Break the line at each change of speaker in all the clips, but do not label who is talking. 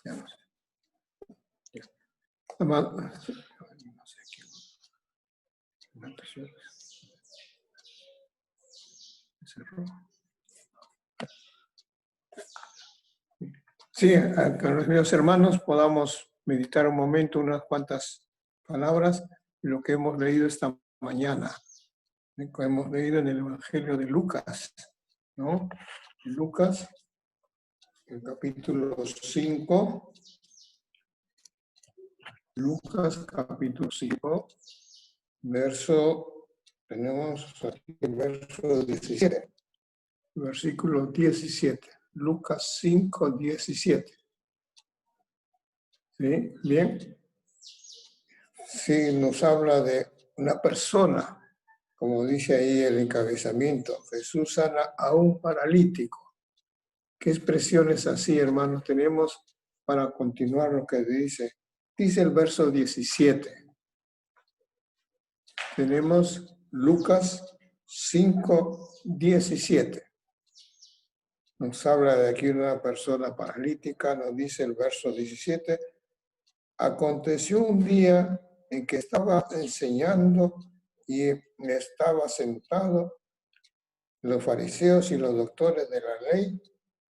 Ya no sé. No sé qué. Cerró. Sí, con los míos hermanos podamos meditar un momento, unas cuantas palabras, lo que hemos leído esta mañana. Lo que hemos leído en el Evangelio de Lucas, ¿no? Lucas, el capítulo 5. Lucas, capítulo 5, tenemos aquí el verso 17, versículo 17. Lucas 5, 17. ¿Sí? Bien. Sí, nos habla de una persona, como dice ahí el encabezamiento. Jesús sana a un paralítico. ¿Qué expresiones así, hermanos, tenemos para continuar lo que dice? Dice el verso 17. Tenemos Lucas 5, 17. Nos habla de aquí una persona paralítica, nos dice el verso 17. Aconteció un día en que estaba enseñando y estaba sentado los fariseos y los doctores de la ley,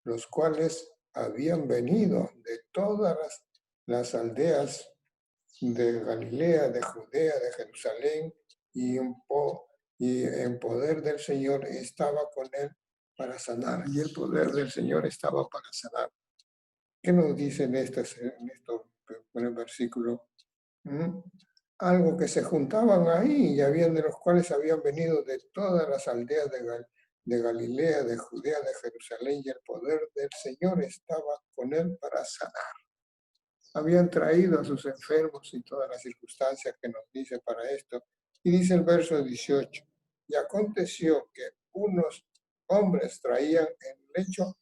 los cuales habían venido de todas las aldeas de Galilea, de Judea, de Jerusalén, y en poder del Señor estaba con él para sanar. Y el poder del Señor estaba para sanar. ¿Qué nos dice en estos versículos? Algo que se juntaban ahí y habían de los cuales habían venido de todas las aldeas de Galilea, de Judea, de Jerusalén, y el poder del Señor estaba con él para sanar. Habían traído a sus enfermos y todas las circunstancias que nos dice para esto. Y dice el verso 18, y aconteció que unos hombres traían en lecho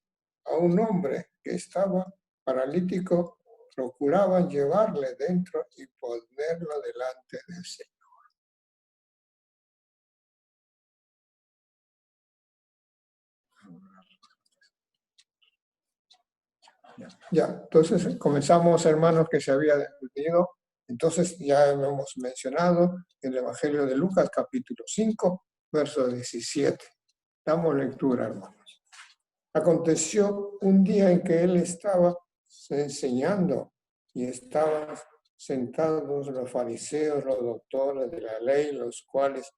a un hombre que estaba paralítico, procuraban llevarle dentro y ponerlo delante del Señor. Ya, entonces comenzamos, hermanos, que se había detenido. Entonces ya hemos mencionado el Evangelio de Lucas, capítulo 5, verso 17. Damos lectura, hermanos. Aconteció un día en que él estaba enseñando y estaban sentados los fariseos, los doctores de la ley, los cuales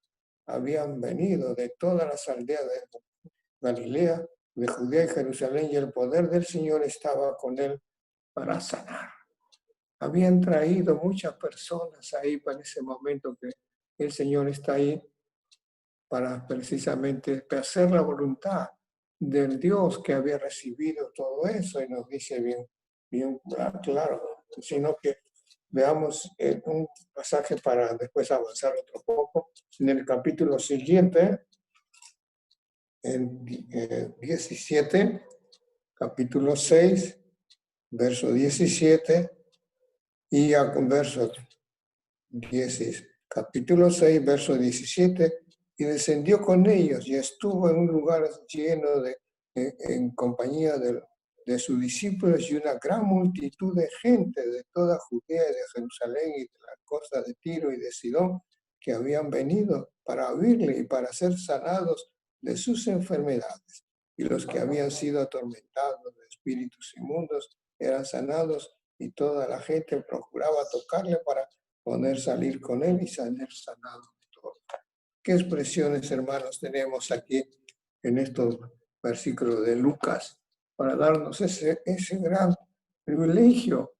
habían venido de todas las aldeas de Galilea, de Judea y Jerusalén, y el poder del Señor estaba con él para sanar. Habían traído muchas personas ahí para ese momento que el Señor está ahí para precisamente hacer la voluntad del Dios que había recibido todo eso, y nos dice bien claro, sino que veamos un pasaje para después avanzar otro poco. En el capítulo siguiente, en 17, capítulo 6, verso 17, y a verso 10, capítulo 6, verso 17, y descendió con ellos y estuvo en un lugar lleno en compañía de sus discípulos y una gran multitud de gente de toda Judea y de Jerusalén y de las costas de Tiro y de Sidón, que habían venido para oírle y para ser sanados de sus enfermedades. Y los que habían sido atormentados de espíritus inmundos eran sanados, y toda la gente procuraba tocarle para poder salir con él y salir sanado de todo. ¿Qué expresiones, hermanos, tenemos aquí en estos versículos de Lucas para darnos ese gran privilegio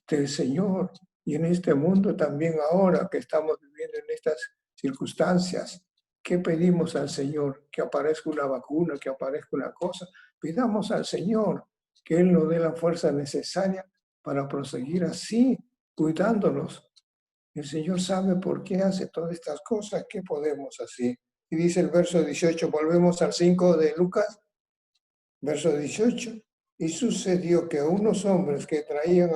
del Señor? Y en este mundo también, ahora que estamos viviendo en estas circunstancias, ¿qué pedimos al Señor? Que aparezca una vacuna, que aparezca una cosa. Pidamos al Señor que Él nos dé la fuerza necesaria para proseguir así, cuidándonos. El Señor sabe por qué hace todas estas cosas. ¿Qué podemos así? Y dice el verso 18, volvemos al 5 de Lucas, verso 18. Y sucedió que unos hombres que traían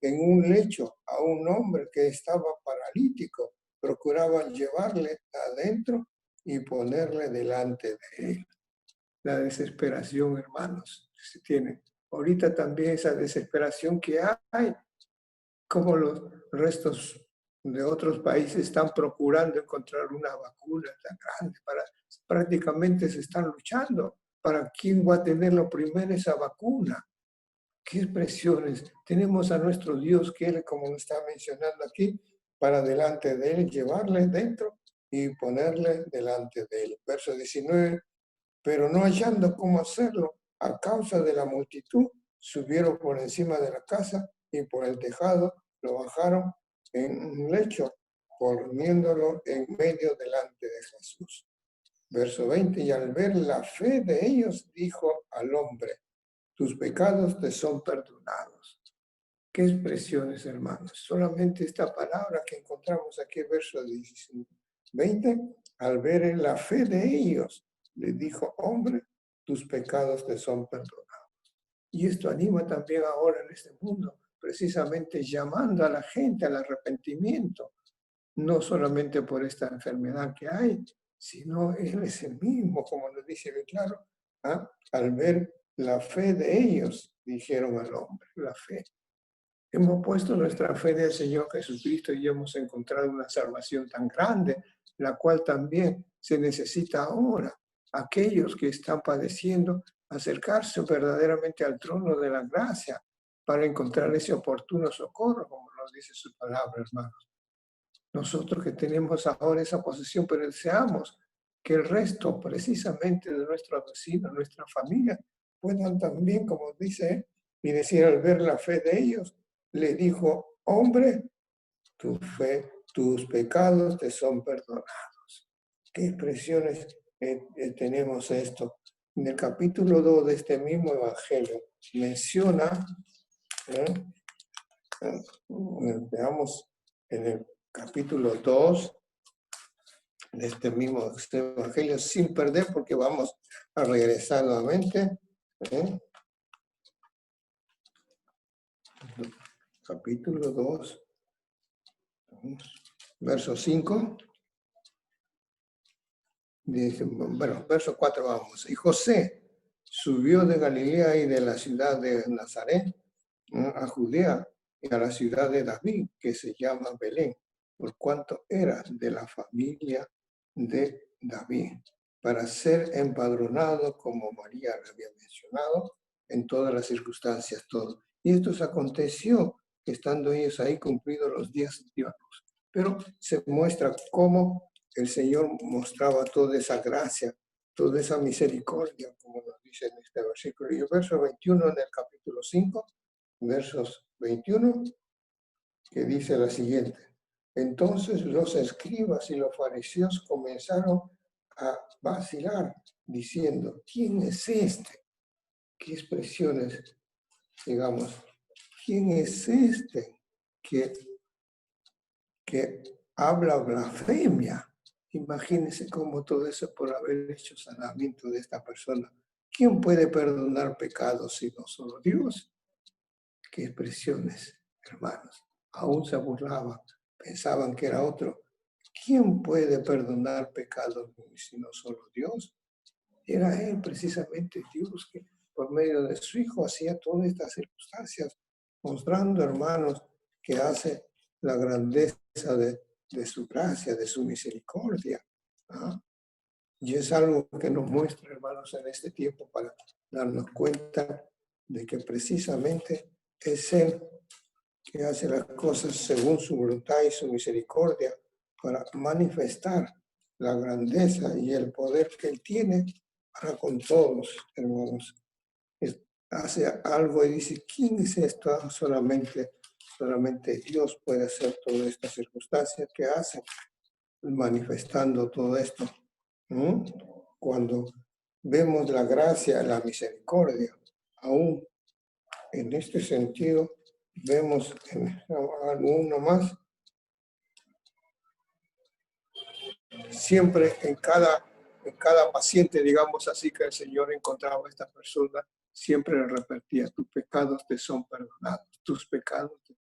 en un lecho a un hombre que estaba paralítico, procuraban llevarle adentro y ponerle delante de él. La desesperación, hermanos, se tiene ahorita también esa desesperación que hay, como los restos de otros países están procurando encontrar una vacuna tan grande, prácticamente se están luchando para quién va a tener lo primero esa vacuna. Qué expresiones. Tenemos a nuestro Dios que Él, como está mencionando aquí, para delante de Él, llevarle dentro y ponerle delante de Él. Verso 19, pero no hallando cómo hacerlo, a causa de la multitud, subieron por encima de la casa y por el tejado lo bajaron en un lecho, poniéndolo en medio delante de Jesús. Verso 20, y al ver la fe de ellos, dijo al hombre, tus pecados te son perdonados. Qué expresiones, hermanos. Solamente esta palabra que encontramos aquí en verso 20, al ver en la fe de ellos, le dijo, hombre, tus pecados te son perdonados. Y esto anima también ahora en este mundo, precisamente llamando a la gente al arrepentimiento, no solamente por esta enfermedad que hay, sino Él es el mismo, como nos dice bien claro, ¿ah? Al ver la fe de ellos, dijeron al hombre, la fe. Hemos puesto nuestra fe en el Señor Jesucristo y hemos encontrado una salvación tan grande, la cual también se necesita ahora. Aquellos que están padeciendo, acercarse verdaderamente al trono de la gracia para encontrar ese oportuno socorro, como nos dice su palabra, hermanos. Nosotros que tenemos ahora esa posesión, pero deseamos que el resto, precisamente de nuestros vecinos, nuestra familia, puedan también, como dice, y decir al ver la fe de ellos, le dijo, hombre, tu fe, tus pecados te son perdonados. ¿Qué expresiones tenemos esto? En el capítulo 2 de este mismo evangelio menciona, veamos en el capítulo 2 de este mismo evangelio, sin perder, porque vamos a regresar nuevamente. Capítulo 2, verso 5. Dice, bueno, verso 4 vamos. Y José subió de Galilea y de la ciudad de Nazaret a Judea y a la ciudad de David, que se llama Belén, por cuanto era de la familia de David, para ser empadronado, como María le había mencionado, en todas las circunstancias, todo. Y esto se aconteció estando ellos ahí cumplidos los días diurnos. Pero se muestra cómo el Señor mostraba toda esa gracia, toda esa misericordia, como nos dice en este versículo. Y el verso 21 en el capítulo 5, versos 21, que dice la siguiente. Entonces los escribas y los fariseos comenzaron a vacilar, diciendo, ¿quién es este? ¿Qué expresiones, digamos? ¿Quién es este que habla blasfemia? Imagínense cómo todo eso por haber hecho sanamiento de esta persona. ¿Quién puede perdonar pecados si no solo Dios? Qué expresiones, hermanos. Aún se burlaban, pensaban que era otro. ¿Quién puede perdonar pecados si no solo Dios? Era Él, precisamente Dios, que por medio de su Hijo hacía todas estas circunstancias, mostrando, hermanos, que hace la grandeza de su gracia, de su misericordia. ¿Ah? Y es algo que nos muestra, hermanos, en este tiempo para darnos cuenta de que precisamente es Él que hace las cosas según su voluntad y su misericordia para manifestar la grandeza y el poder que Él tiene para con todos, hermanos. Hace algo y dice, ¿quién es esto? Solamente Dios puede hacer todas estas circunstancias que hace, manifestando todo esto. Cuando vemos la gracia, la misericordia, aún en este sentido, vemos en alguno más, siempre en cada paciente, digamos así, que el Señor encontraba a esta persona, siempre le repetía, tus pecados te son perdonados, tus pecados te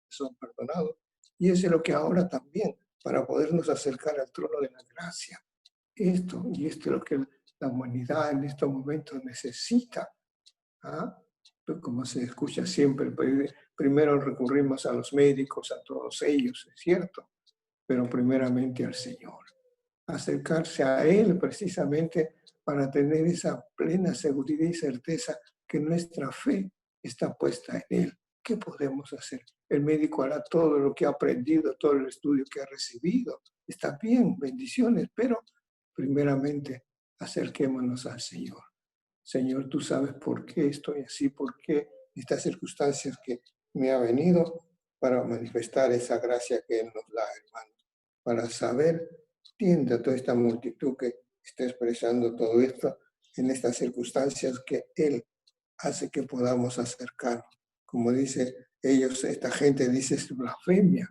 son perdonados. Y eso es lo que ahora también, para podernos acercar al trono de la gracia, esto es lo que la humanidad en estos momentos necesita. ¿Ah? Pues como se escucha siempre, primero recurrimos a los médicos, a todos ellos, es cierto, pero primeramente al Señor. Acercarse a Él precisamente para tener esa plena seguridad y certeza que nuestra fe está puesta en Él. ¿Qué podemos hacer? El médico hará todo lo que ha aprendido, todo el estudio que ha recibido. Está bien, bendiciones, pero primeramente acerquémonos al Señor. Señor, tú sabes por qué estoy así, por qué estas circunstancias que me ha venido para manifestar esa gracia que Él nos da, hermano, para saber, entienda toda esta multitud que está expresando todo esto en estas circunstancias que Él hace que podamos acercarnos. Como dice ellos, esta gente dice es blasfemia,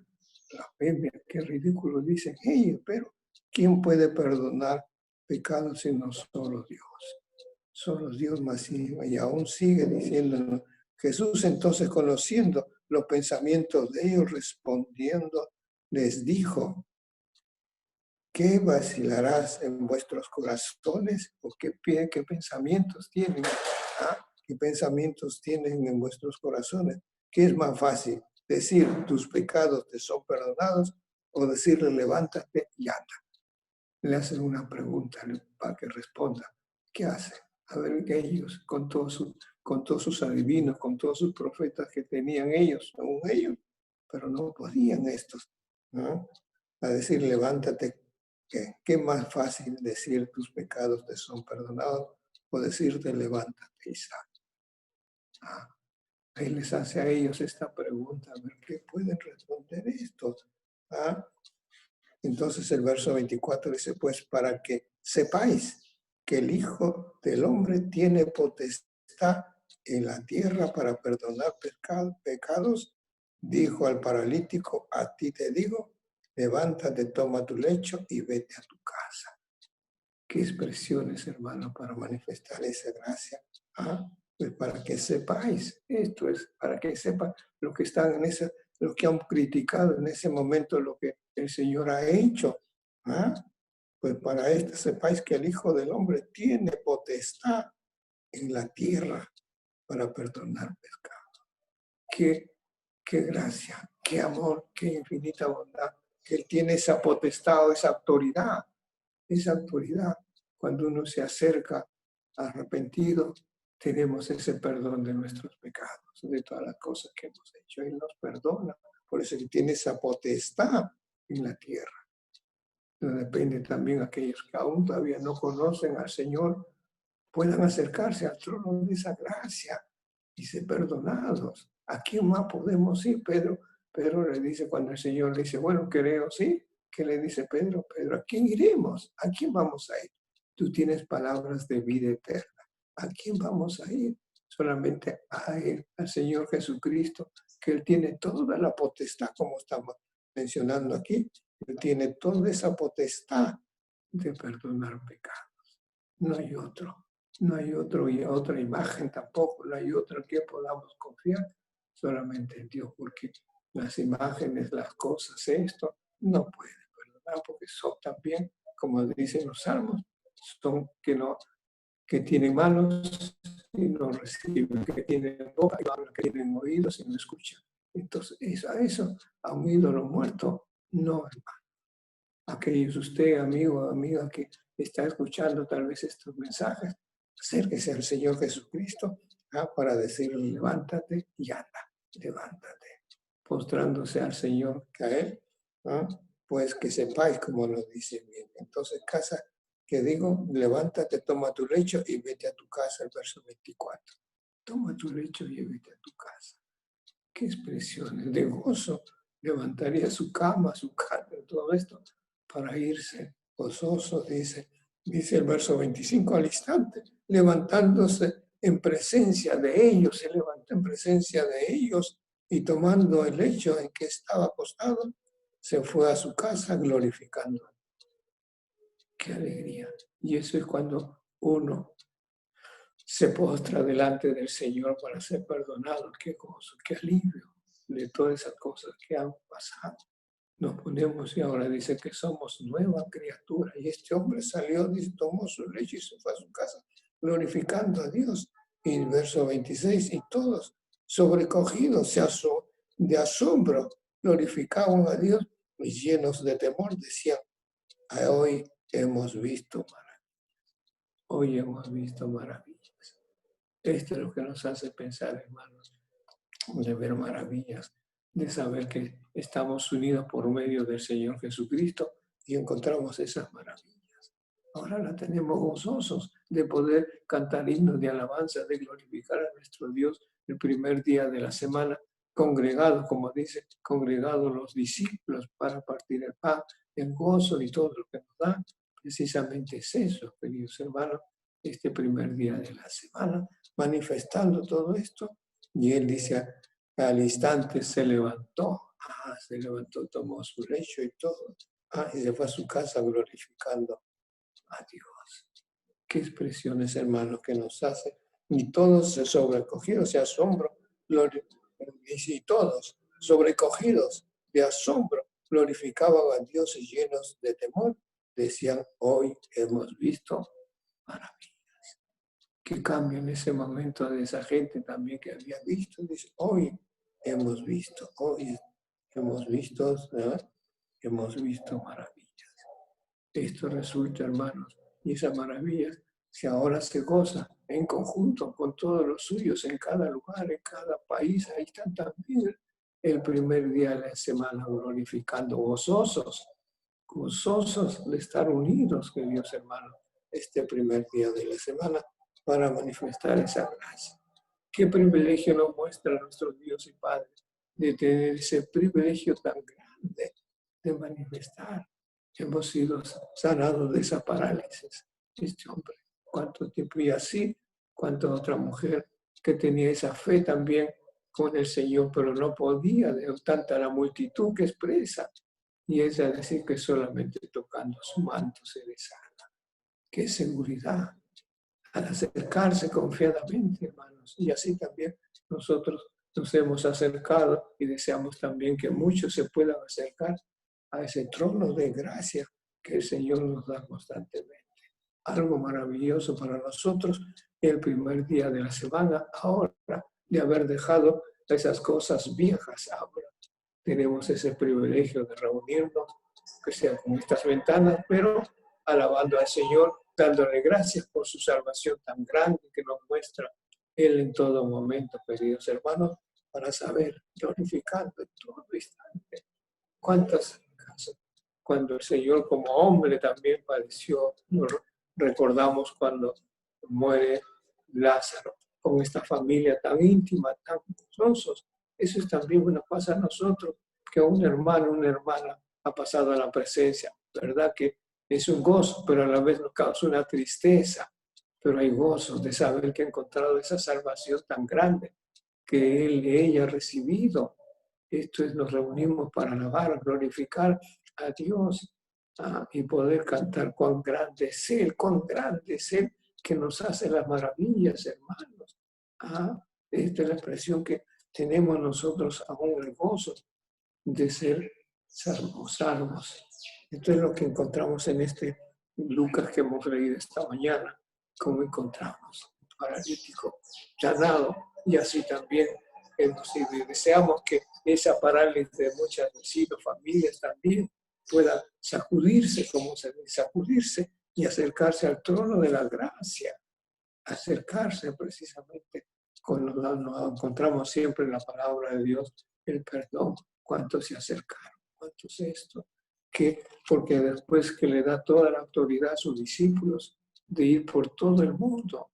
blasfemia, qué ridículo dicen ellos, pero ¿quién puede perdonar pecados sino solo Dios? Solo Dios más y aún sigue diciéndonos. Jesús entonces, conociendo los pensamientos de ellos, respondiendo, les dijo: ¿qué vacilarás en vuestros corazones? ¿O qué pensamientos tienen? ¿Ah? ¿Qué pensamientos tienen en vuestros corazones? ¿Qué es más fácil? ¿Decir tus pecados te son perdonados o decirle levántate y anda? Le hacen una pregunta para que responda. ¿Qué hace? A ver que ellos, con todos sus adivinos, con todos sus profetas que tenían ellos, aún ellos, pero no podían estos, ¿no? A decir levántate. ¿Qué más fácil decir tus pecados te son perdonados o decirte levántate y sal? Él les hace a ellos esta pregunta, a ver qué pueden responder esto. Entonces el verso 24 dice, pues para que sepáis que el Hijo del Hombre tiene potestad en la tierra para perdonar pecados, dijo al paralítico, a ti te digo, levántate, toma tu lecho y vete a tu casa. Qué expresiones, hermano, para manifestar esa gracia. Pues para que sepáis, esto es, para que sepan los que están en esa, los que han criticado en ese momento lo que el Señor ha hecho. Pues para esto sepáis que el Hijo del Hombre tiene potestad en la tierra para perdonar pecados. Qué gracia, qué amor, qué infinita bondad, que Él tiene esa potestad, esa autoridad. Cuando uno se acerca arrepentido, tenemos ese perdón de nuestros pecados, de todas las cosas que hemos hecho. Él nos perdona. Por eso Él tiene esa potestad en la tierra. Pero depende también aquellos que aún todavía no conocen al Señor, puedan acercarse al trono de esa gracia y ser perdonados. ¿A quién más podemos ir? Pedro le dice, cuando el Señor le dice, bueno, creo, sí. ¿Qué le dice Pedro? Pedro, ¿a quién iremos? ¿A quién vamos a ir? Tú tienes palabras de vida eterna. ¿A quién vamos a ir? Solamente a Él, al Señor Jesucristo, que Él tiene toda la potestad, como estamos mencionando aquí. Él tiene toda esa potestad de perdonar pecados. No hay otro. No hay otra imagen tampoco. No hay otra que podamos confiar. Solamente en Dios, porque las imágenes, las cosas, esto, no pueden perdonar, porque son también, como dicen los salmos, son que tienen manos y no reciben, que tienen boca y hablan, que tienen oídos y no escuchan. Entonces, eso a un ídolo muerto, no, hermano. Aquellos usted, amigo o amiga, que está escuchando tal vez estos mensajes, acérquese al Señor Jesucristo para decirle, levántate y anda, levántate, postrándose al Señor, que a Él, pues que sepáis como lo dice bien. Entonces, casa, que digo, levántate, toma tu lecho y vete a tu casa, el verso 24. Toma tu lecho y vete a tu casa. Qué expresiones de gozo. Levantaría su cama, todo esto, para irse gozoso, dice el verso 25, al instante, levantándose en presencia de ellos, se levantó en presencia de ellos y tomando el lecho en que estaba acostado, se fue a su casa glorificando. Qué alegría. Y eso es cuando uno se postra delante del Señor para ser perdonado. Qué gozo, qué alivio de todas esas cosas que han pasado. Nos ponemos y ahora dice que somos nueva criatura. Y este hombre salió, dice, tomó su lecho y se fue a su casa glorificando a Dios. Y verso 26, y todos sobrecogidos de asombro glorificaban a Dios y llenos de temor decían, hoy hemos visto maravillas. Hoy hemos visto maravillas. Esto es lo que nos hace pensar, hermanos, de ver maravillas, de saber que estamos unidos por medio del Señor Jesucristo y encontramos esas maravillas. Ahora la tenemos gozosos de poder cantar himnos de alabanza, de glorificar a nuestro Dios el primer día de la semana, congregados, como dice, congregados los discípulos para partir el pan, el gozo y todo lo que nos da. Precisamente es eso, queridos hermanos, este primer día de la semana, manifestando todo esto. Y él dice, al instante se levantó, tomó su lecho y todo, y se fue a su casa glorificando a Dios. Qué expresiones, hermanos, que nos hace. Y todos sobrecogidos de asombro, y todos sobrecogidos de asombro, glorificaban a Dios y llenos de temor, decían, hoy hemos visto maravillas. Qué cambio en ese momento de esa gente también que había visto, dice, hoy hemos visto maravillas. Esto resulta, hermanos, y esas maravillas, si ahora se goza en conjunto con todos los suyos, en cada lugar, en cada país, ahí están también el primer día de la semana glorificando, gozosos de estar unidos, queridos hermanos, este primer día de la semana para manifestar esa gracia. Qué privilegio nos muestra nuestro Dios y Padre de tener ese privilegio tan grande de manifestar. Hemos sido sanados de esa parálisis. Este hombre, cuánto tiempo, y así, cuánta otra mujer que tenía esa fe también con el Señor, pero no podía, de tanta la multitud que expresa. Y ella decir que solamente tocando su manto se le sana. Qué seguridad al acercarse confiadamente, hermanos. Y así también nosotros nos hemos acercado y deseamos también que muchos se puedan acercar a ese trono de gracia que el Señor nos da constantemente. Algo maravilloso para nosotros el primer día de la semana, ahora de haber dejado esas cosas viejas. Ahora tenemos ese privilegio de reunirnos, que sea con estas ventanas, pero alabando al Señor, dándole gracias por su salvación tan grande que nos muestra Él en todo momento, queridos hermanos, para saber, glorificando en todo instante. ¿Cuántas casos? Cuando el Señor como hombre también padeció, recordamos cuando muere Lázaro, con esta familia tan íntima, tan gozosos. Eso es también una cosa a nosotros, que un hermano, una hermana ha pasado a la presencia, ¿verdad? Que es un gozo, pero a la vez nos causa una tristeza, pero hay gozo de saber que ha encontrado esa salvación tan grande que él y ella ha recibido. Esto es, nos reunimos para alabar, glorificar a Dios y poder cantar cuán grande es Él que nos hace las maravillas, hermanos. Esta es la expresión que tenemos nosotros aún, el gozo de ser salvos. Esto es lo que encontramos en este Lucas que hemos leído esta mañana, como encontramos un paralítico sanado, y así también deseamos que esa parálisis de muchas vecinos, familias también pueda sacudirse, como se dice, sacudirse y acercarse al trono de la gracia, acercarse precisamente cuando nos encontramos siempre en la palabra de Dios, el perdón. ¿Cuántos se acercaron? ¿Cuántos esto? Porque después que le da toda la autoridad a sus discípulos de ir por todo el mundo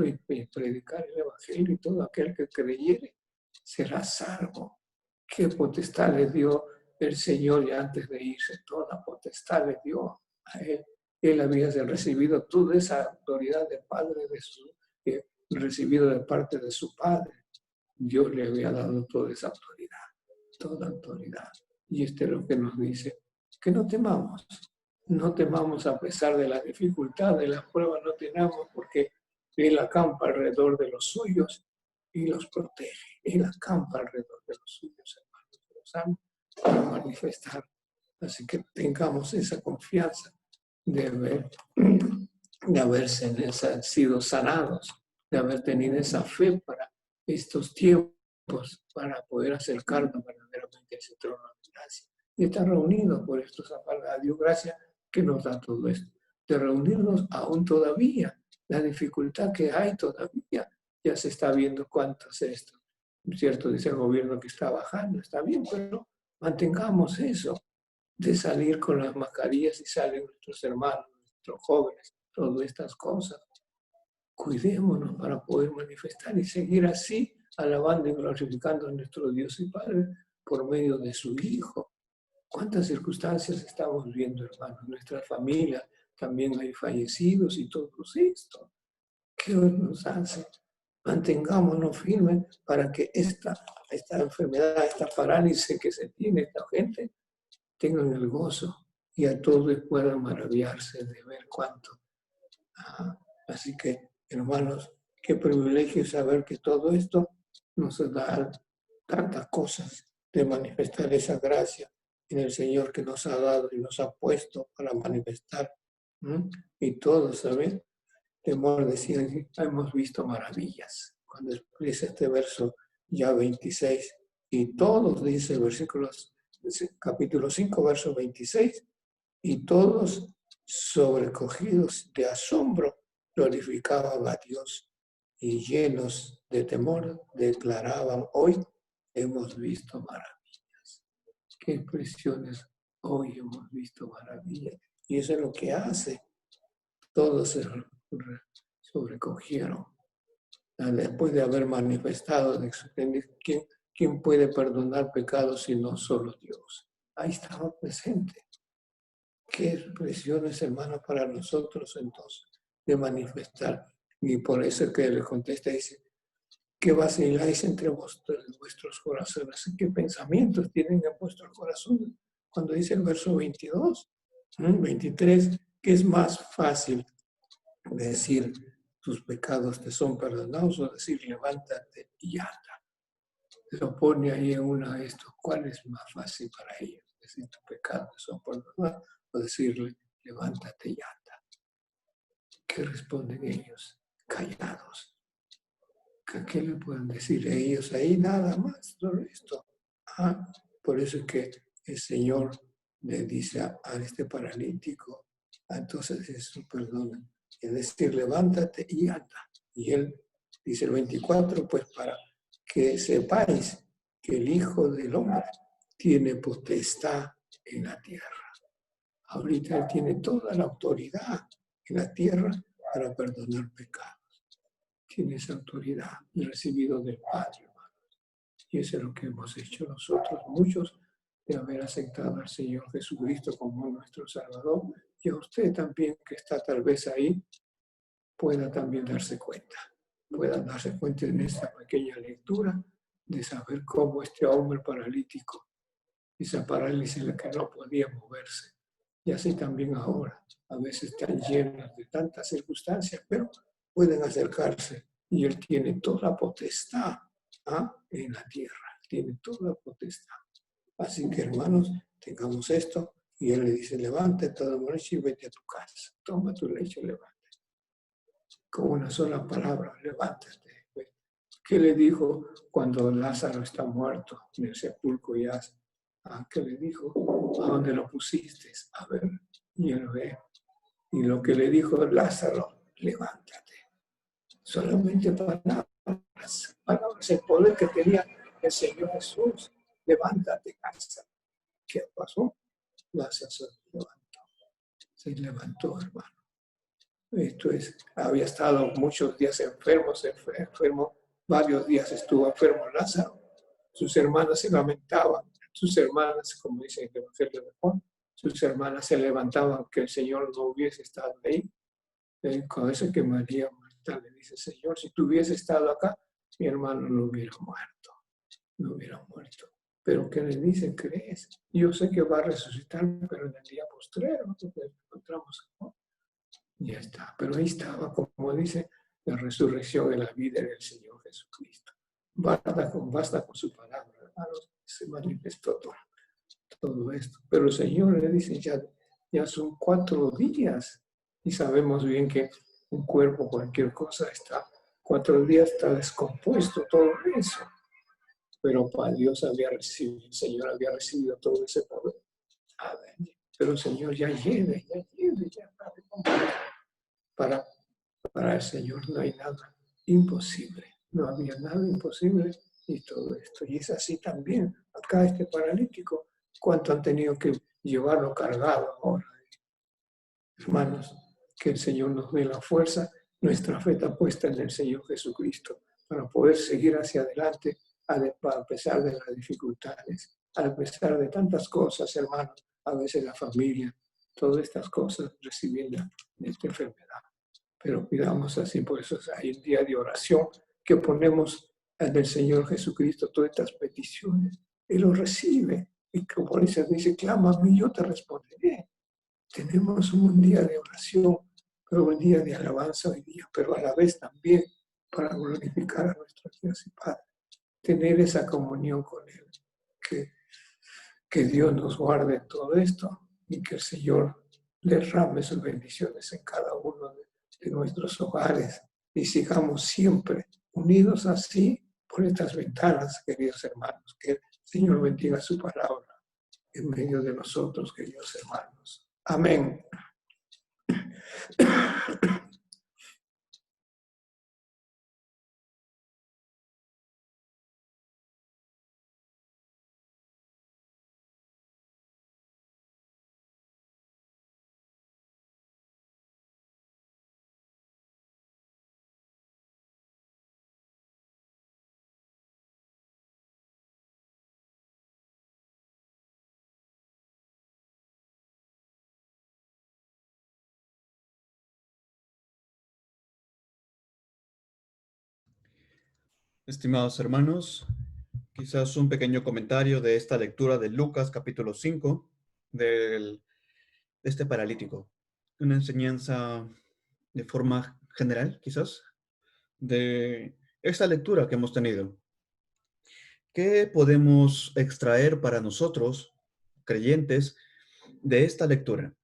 y predicar el evangelio, y todo aquel que creyere será salvo. ¿Qué potestad le dio el Señor ya antes de irse? Toda potestad le dio a Él. Él había recibido toda esa autoridad del Padre, recibido de parte de su Padre. Dios le había dado toda esa autoridad, toda autoridad. Y esto es lo que nos dice, que no temamos a pesar de la dificultad, de las pruebas, no temamos porque Él acampa alrededor de los suyos y los protege. Él acampa alrededor de los suyos, hermanos, que los ama para manifestar. Así que tengamos esa confianza de ver de haber sido sanados, de haber tenido esa fe para estos tiempos, para poder acercarnos verdaderamente a ese trono de gracia. Y estar reunidos por esto, a Dios gracias que nos da todo esto. De reunirnos aún todavía, la dificultad que hay todavía, ya se está viendo cuánto es esto. ¿Cierto? Dice el gobierno que está bajando, está bien, pero mantengamos eso, de salir con las mascarillas y salen nuestros hermanos, nuestros jóvenes, todas estas cosas. Cuidémonos para poder manifestar y seguir así, alabando y glorificando a nuestro Dios y Padre por medio de su Hijo. ¿Cuántas circunstancias estamos viendo, hermanos? Nuestra familia, también hay fallecidos y todo esto. ¿Qué nos hace? Mantengámonos firmes para que esta enfermedad, esta parálisis que se tiene esta gente, tengan el gozo y a todos puedan maravillarse de ver cuánto. Así que, hermanos, qué privilegio saber que todo esto nos da tantas cosas de manifestar esa gracia en el Señor que nos ha dado y nos ha puesto para manifestar. Y todos, ¿saben? Temor decía, hemos visto maravillas. Cuando expresa este verso ya 26, y todos, dice el versículo, capítulo 5, verso 26, y todos sobrecogidos de asombro glorificaban a Dios y llenos de temor declaraban, hoy hemos visto maravillas. Qué expresiones, hoy hemos visto maravillas. Y eso es lo que hace. Todos se sobrecogieron. Después de haber manifestado, ¿quién puede perdonar pecados si no solo Dios? Ahí estaba presente. Qué expresiones, hermanos, para nosotros entonces de manifestar. Y por eso que le contesta, dice, ¿qué vaciláis entre vuestros corazones? ¿Qué pensamientos tienen en vuestros corazones? Cuando dice el verso 22, 23, que es más fácil decir, tus pecados te son perdonados, o decir, levántate y anda. Lo pone ahí en una de estos, ¿cuál es más fácil para ellos? Decir, tus pecados te son perdonados, o decirle, levántate y anda. ¿Qué responden ellos? Callados. ¿Qué le pueden decir ellos ahí? Nada más, todo esto. Por eso es que el Señor le dice a este paralítico, entonces Jesús perdona. Es decir, levántate y anda. Y él dice el 24, pues para que sepáis que el Hijo del Hombre tiene potestad en la tierra. Ahorita él tiene toda la autoridad en la tierra para perdonar pecados. Tiene esa autoridad recibido del Padre, hermanos. Y eso es lo que hemos hecho nosotros, muchos, de haber aceptado al Señor Jesucristo como nuestro Salvador. Y a usted también, que está tal vez ahí, pueda también darse cuenta. Puedan darse cuenta en esta pequeña lectura de saber cómo este hombre paralítico, esa parálisis en la que no podía moverse. Y así también ahora, a veces están llenas de tantas circunstancias, pero pueden acercarse y Él tiene toda potestad en la tierra, tiene toda potestad. Así que, hermanos, tengamos esto y Él le dice, levántate toda noche y vete a tu casa, toma tu leche y levántate. Con una sola palabra, levántate. ¿Qué le dijo cuando Lázaro está muerto en el sepulcro ya? ¿Qué le dijo? ¿A dónde lo pusiste? A ver, y él ve. Y lo que le dijo Lázaro, levántate. Solamente palabras, el poder que tenía el Señor Jesús. Levántate, Lázaro. ¿Qué pasó? Lázaro se levantó, hermano. Esto es, había estado muchos días enfermo, varios días estuvo enfermo Lázaro. Sus hermanas se lamentaban, sus hermanas, como dice el Evangelio de Juan, sus hermanas se levantaban que el Señor no hubiese estado ahí. Con eso que María Marta le dice, Señor, si tú hubiese estado acá, mi hermano no hubiera muerto. Pero ¿qué le dice? ¿Crees? Yo sé que va a resucitar, pero en el día postrero, nosotros encontramos, ¿no? Ya está. Pero ahí estaba, como dice, la resurrección en la vida del Señor Jesucristo. Basta con su palabra, hermanos. Se manifestó todo esto. Pero el Señor le dice, ya son 4 días. Y sabemos bien que un cuerpo, cualquier cosa, está 4 días, está descompuesto todo eso. Pero para Dios había recibido, el Señor había recibido todo ese poder. Pero el Señor ya lleve, ya para el Señor no hay nada imposible. No había nada imposible y todo esto. Y es así también. Acá este paralítico, ¿cuánto han tenido que llevarlo cargado ahora? Hermanos, que el Señor nos dé la fuerza, nuestra fe está puesta en el Señor Jesucristo para poder seguir hacia adelante a pesar de las dificultades, a pesar de tantas cosas, hermanos, a veces la familia, todas estas cosas reciben esta enfermedad. Pero cuidamos así, por eso hay un día de oración que ponemos en el Señor Jesucristo todas estas peticiones. Él lo recibe. Y como dice, clama a mí, yo te responderé. Tenemos un día de oración, pero un día de alabanza hoy día, pero a la vez también para glorificar a nuestro Dios y Padre. Tener esa comunión con Él. Que Dios nos guarde en todo esto y que el Señor derrame sus bendiciones en cada uno de nuestros hogares y sigamos siempre unidos así por estas ventanas, queridos hermanos. Que el Señor bendiga su palabra en medio de nosotros, queridos hermanos. Amén.
Estimados hermanos, quizás un pequeño comentario de esta lectura de Lucas capítulo 5 de este paralítico. Una enseñanza de forma general, quizás, de esta lectura que hemos tenido. ¿Qué podemos extraer para nosotros, creyentes, de esta lectura?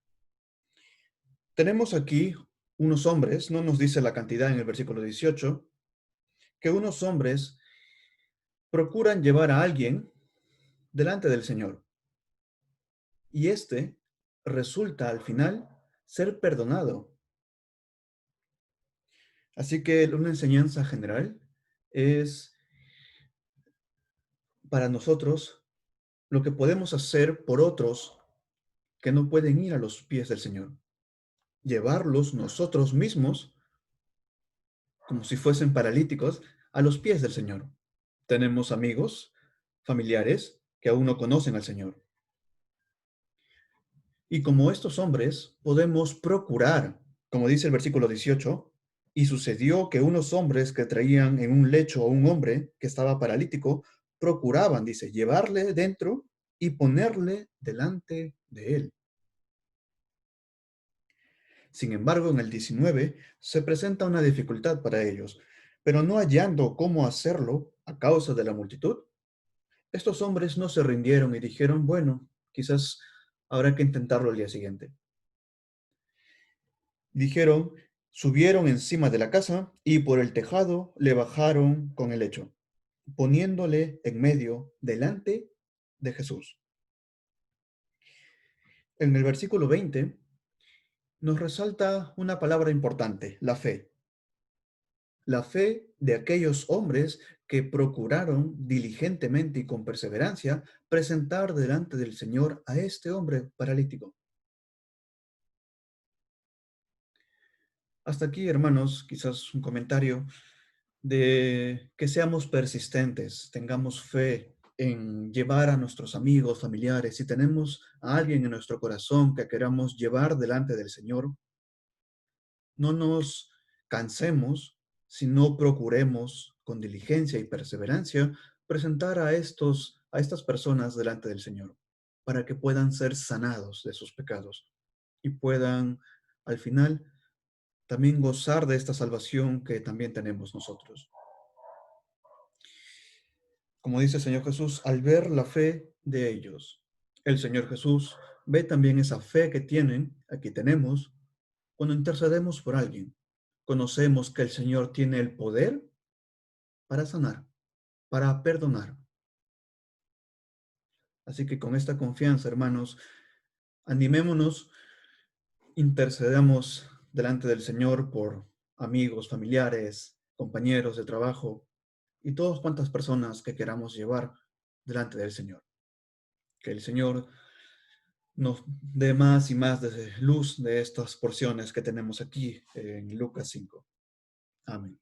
Tenemos aquí unos hombres, no nos dice la cantidad en el versículo 18, que unos hombres procuran llevar a alguien delante del Señor. Y este resulta al final ser perdonado. Así que una enseñanza general es para nosotros lo que podemos hacer por otros que no pueden ir a los pies del Señor. Llevarlos nosotros mismos, como si fuesen paralíticos, a los pies del Señor. Tenemos amigos, familiares que aún no conocen al Señor. Y como estos hombres, podemos procurar, como dice el versículo 18, y sucedió que unos hombres que traían en un lecho a un hombre que estaba paralítico, procuraban, dice, llevarle dentro y ponerle delante de él. Sin embargo, en el 19 se presenta una dificultad para ellos, pero no hallando cómo hacerlo a causa de la multitud, estos hombres no se rindieron y dijeron, bueno, quizás habrá que intentarlo el día siguiente. Dijeron, subieron encima de la casa y por el tejado le bajaron con el lecho, poniéndole en medio delante de Jesús. En el versículo 20 nos resalta una palabra importante, la fe. La fe de aquellos hombres que procuraron diligentemente y con perseverancia presentar delante del Señor a este hombre paralítico. Hasta aquí, hermanos, quizás un comentario de que seamos persistentes, tengamos fe en llevar a nuestros amigos, familiares, si tenemos a alguien en nuestro corazón que queramos llevar delante del Señor, no nos cansemos, sino procuremos con diligencia y perseverancia presentar a estas personas delante del Señor, para que puedan ser sanados de sus pecados y puedan al final también gozar de esta salvación que también tenemos nosotros. Como dice el Señor Jesús, al ver la fe de ellos, el Señor Jesús ve también esa fe que tienen, aquí tenemos, Cuando intercedemos por alguien, conocemos que el Señor tiene el poder para sanar, para perdonar. Así que con esta confianza, hermanos, animémonos, intercedamos delante del Señor por amigos, familiares, compañeros de trabajo y todas cuantas personas que queramos llevar delante del Señor. Que el Señor nos dé más y más de luz de estas porciones que tenemos aquí en Lucas 5. Amén.